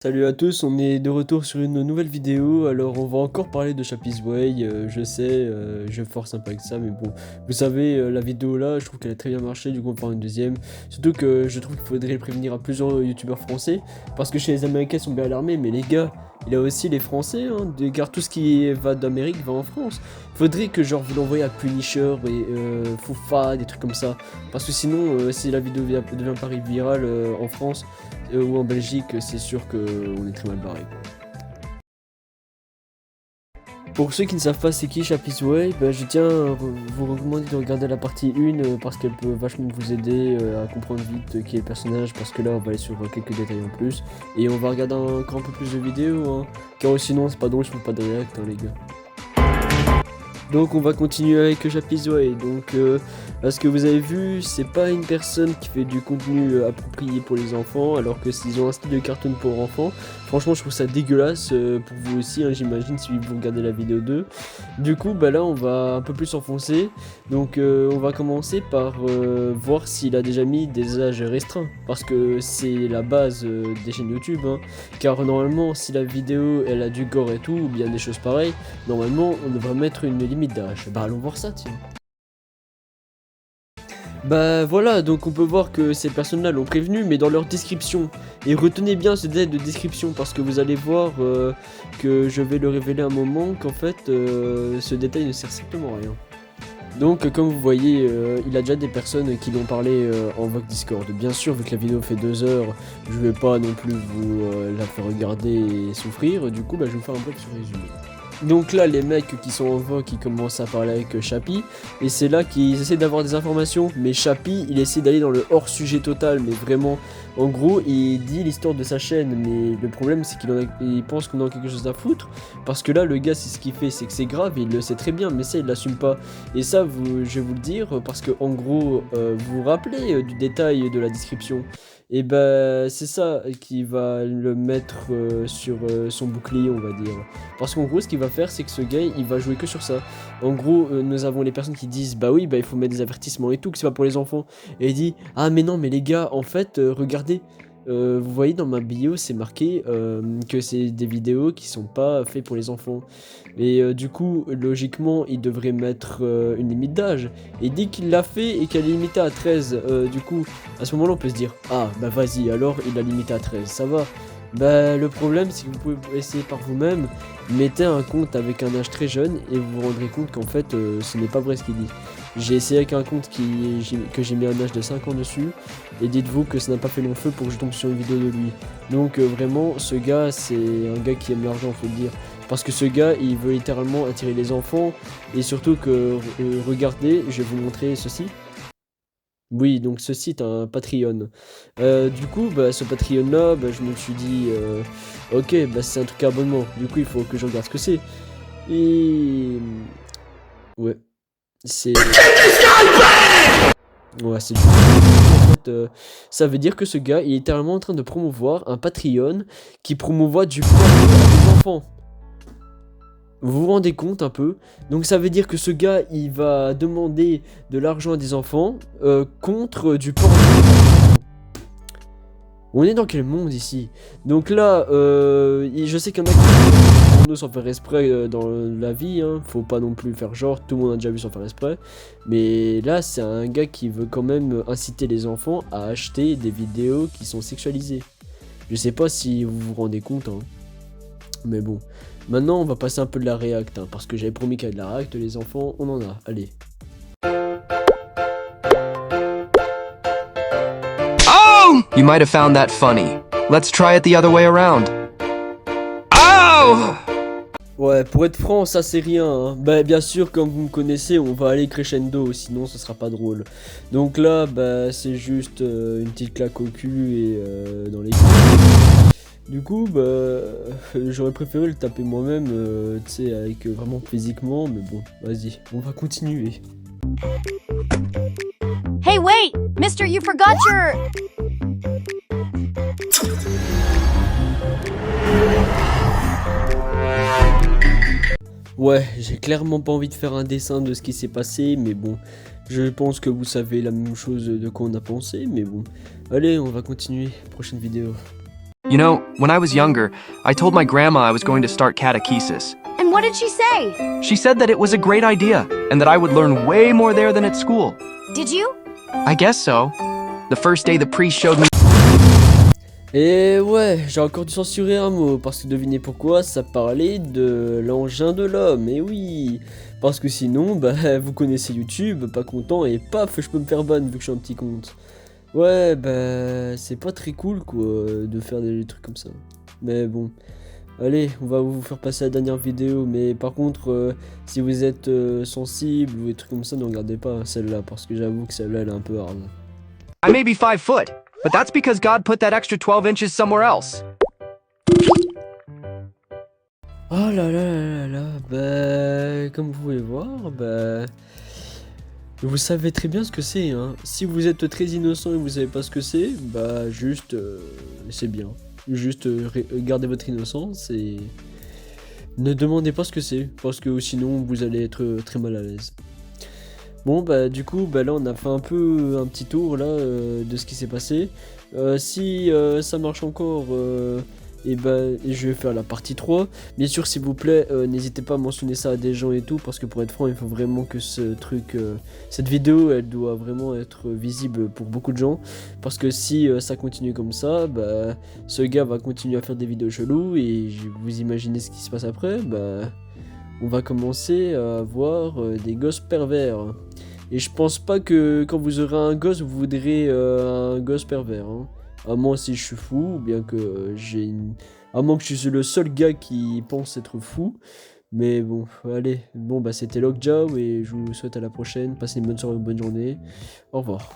Salut à tous, on est de retour sur une nouvelle vidéo. Alors on va encore parler de Chappie's Way, je sais, je force un peu avec ça, mais bon, vous savez, la vidéo là, je trouve qu'elle a très bien marché, du coup on va faire une deuxième. Surtout que je trouve qu'il faudrait le prévenir à plusieurs youtubeurs français, parce que chez les Américains ils sont bien alarmés, mais les gars, il y a aussi les Français, hein, car tout ce qui va d'Amérique va en France. Faudrait que genre vous l'envoyez à Punisher et Foufa, des trucs comme ça, parce que sinon, si la vidéo devient pas virale en France, ou en Belgique, c'est sûr qu'on est très mal barré. Pour ceux qui ne savent pas c'est qui Chappie's Way, je tiens à vous recommander de regarder la partie 1 parce qu'elle peut vachement vous aider à comprendre vite qui est le personnage, parce que là on va aller sur quelques détails en plus et on va regarder encore un peu plus de vidéos, hein, car sinon c'est pas drôle, je fais pas de react, hein, les gars. Donc on va continuer avec Chappie's Way. Donc ce que vous avez vu, c'est pas une personne qui fait du contenu approprié pour les enfants, alors que s'ils ont un style de cartoon pour enfants, franchement je trouve ça dégueulasse pour vous aussi, hein, j'imagine, si vous regardez la vidéo 2. Du coup là on va un peu plus s'enfoncer. Donc on va commencer par voir s'il a déjà mis des âges restreints, parce que c'est la base des chaînes YouTube, hein. Car normalement si la vidéo elle a du gore et tout, ou bien des choses pareilles, normalement on devrait mettre une limite d'âge. Allons voir ça, tiens. Voilà, donc on peut voir que ces personnes-là l'ont prévenu, mais dans leur description. Et retenez bien ce détail de description, parce que vous allez voir que je vais le révéler à un moment, qu'en fait ce détail ne sert strictement à rien. Donc comme vous voyez, il a déjà des personnes qui lui ont parlé en vox Discord. Bien sûr, vu que la vidéo fait 2 heures, je vais pas non plus vous la faire regarder et souffrir. Du coup, je vais vous faire un bref résumé. Donc là, les mecs qui sont en vogue, ils commencent à parler avec Chappie, et c'est là qu'ils essaient d'avoir des informations, mais Chappie, il essaie d'aller dans le hors-sujet total, mais vraiment, en gros, il dit l'histoire de sa chaîne, mais le problème, c'est qu'il pense qu'on a quelque chose à foutre, parce que là, le gars, c'est ce qu'il fait, c'est que c'est grave, et il le sait très bien, mais ça, il l'assume pas. Et ça, je vais vous le dire, parce que, en gros, vous vous rappelez du détail de la description, et c'est ça qui va le mettre sur son bouclier, on va dire. Parce qu'en gros, ce qu'il va faire, c'est que ce gars, il va jouer que sur ça. En gros, nous avons les personnes qui disent, bah oui, il faut mettre des avertissements et tout, que c'est pas pour les enfants. Et il dit, ah mais non, mais les gars, en fait, regardez. Vous voyez dans ma bio, c'est marqué que c'est des vidéos qui sont pas faites pour les enfants. Et du coup, logiquement, il devrait mettre une limite d'âge. Et dès qu'il l'a fait et qu'elle est limitée à 13, du coup, à ce moment-là, on peut se dire, ah bah vas-y, alors il l'a limité à 13, ça va. Le problème, c'est que vous pouvez essayer par vous-même, mettez un compte avec un âge très jeune et vous vous rendrez compte qu'en fait, ce n'est pas vrai ce qu'il dit. J'ai essayé avec un compte que j'ai mis un âge de 5 ans dessus, et dites-vous que ça n'a pas fait long feu pour que je tombe sur une vidéo de lui. Donc vraiment, ce gars, c'est un gars qui aime l'argent, faut le dire. Parce que ce gars, il veut littéralement attirer les enfants, et surtout que, regardez, je vais vous montrer ceci. Oui, donc ce site a un Patreon. Du coup, ce Patreon-là, je me suis dit, ok, c'est un truc à abonnement. Du coup, il faut que je regarde ce que c'est. Et... Ouais, c'est... Ouais, c'est... En fait, ça veut dire que ce gars, il est littéralement en train de promouvoir un Patreon qui promouvoit du porno à des enfants. Vous vous rendez compte un peu? Donc ça veut dire que ce gars, il va demander de l'argent à des enfants contre du porno. On est dans quel monde ici? Donc là, je sais qu'il y en a qui font porno sans faire exprès dans la vie, hein. Faut pas non plus faire genre, tout le monde a déjà vu sans faire exprès. Mais là, c'est un gars qui veut quand même inciter les enfants à acheter des vidéos qui sont sexualisées. Je sais pas si vous vous rendez compte, hein. Mais bon. Maintenant, on va passer un peu de la réact, hein, parce que j'avais promis qu'il y avait de la réact, les enfants, on en a. Allez. Oh! You might have found that funny. Let's try it the other way around. Oh! Ouais, pour être franc, ça c'est rien, hein. Bien sûr, comme vous me connaissez, on va aller crescendo, sinon ce sera pas drôle. Donc là, c'est juste une petite claque au cul et dans les... Du coup, j'aurais préféré le taper moi-même, tu sais, avec vraiment physiquement, mais bon, vas-y, on va continuer. Hey, wait! Mister, you forgot your... Ouais, j'ai clairement pas envie de faire un dessin de ce qui s'est passé, mais bon, je pense que vous savez la même chose de quoi on a pensé, mais bon. Allez, on va continuer, prochaine vidéo. You know, when I was younger, I told my grandma I was going to start catechesis. And what did she say? She said that it was a great idea, and that I would learn way more there than at school. Did you? I guess so. The first day the priest showed me. Et ouais, j'ai encore dû censurer un mot, parce que devinez pourquoi, ça parlait de l'engin de l'homme, et oui. Parce que sinon, bah, vous connaissez YouTube, pas content, et paf, je peux me faire ban vu que je suis un petit compte. Ouais, bah, c'est pas très cool, quoi, de faire des trucs comme ça. Mais bon, allez, on va vous faire passer la dernière vidéo, mais par contre, si vous êtes sensible ou des trucs comme ça, ne regardez pas celle-là, parce que j'avoue que celle-là, elle est un peu hard. I may be 5 foot, but that's because God put that extra 12 inches somewhere else. Oh là là là là là, bah, comme vous pouvez voir, bah, vous savez très bien ce que c'est, hein. Si vous êtes très innocent et vous savez pas ce que c'est, bah, juste, c'est bien. Juste, gardez votre innocence et ne demandez pas ce que c'est, parce que sinon vous allez être très mal à l'aise. Bon, bah, du coup, bah, là, on a fait un peu un petit tour, là, de ce qui s'est passé. Si ça marche encore, et je vais faire la partie 3. Bien sûr, s'il vous plaît, n'hésitez pas à mentionner ça à des gens et tout, parce que pour être franc, il faut vraiment que cette vidéo, elle doit vraiment être visible pour beaucoup de gens. Parce que si ça continue comme ça, bah, ce gars va continuer à faire des vidéos cheloues, et vous imaginez ce qui se passe après, bah, on va commencer à avoir des gosses pervers. Et je pense pas que quand vous aurez un gosse, vous voudrez un gosse pervers, hein. À moins si je suis fou, ou bien que à moins que je suis le seul gars qui pense être fou. Mais bon, allez. Bon, bah c'était Lockjaw et je vous souhaite à la prochaine. Passez une bonne soirée, une bonne journée. Au revoir.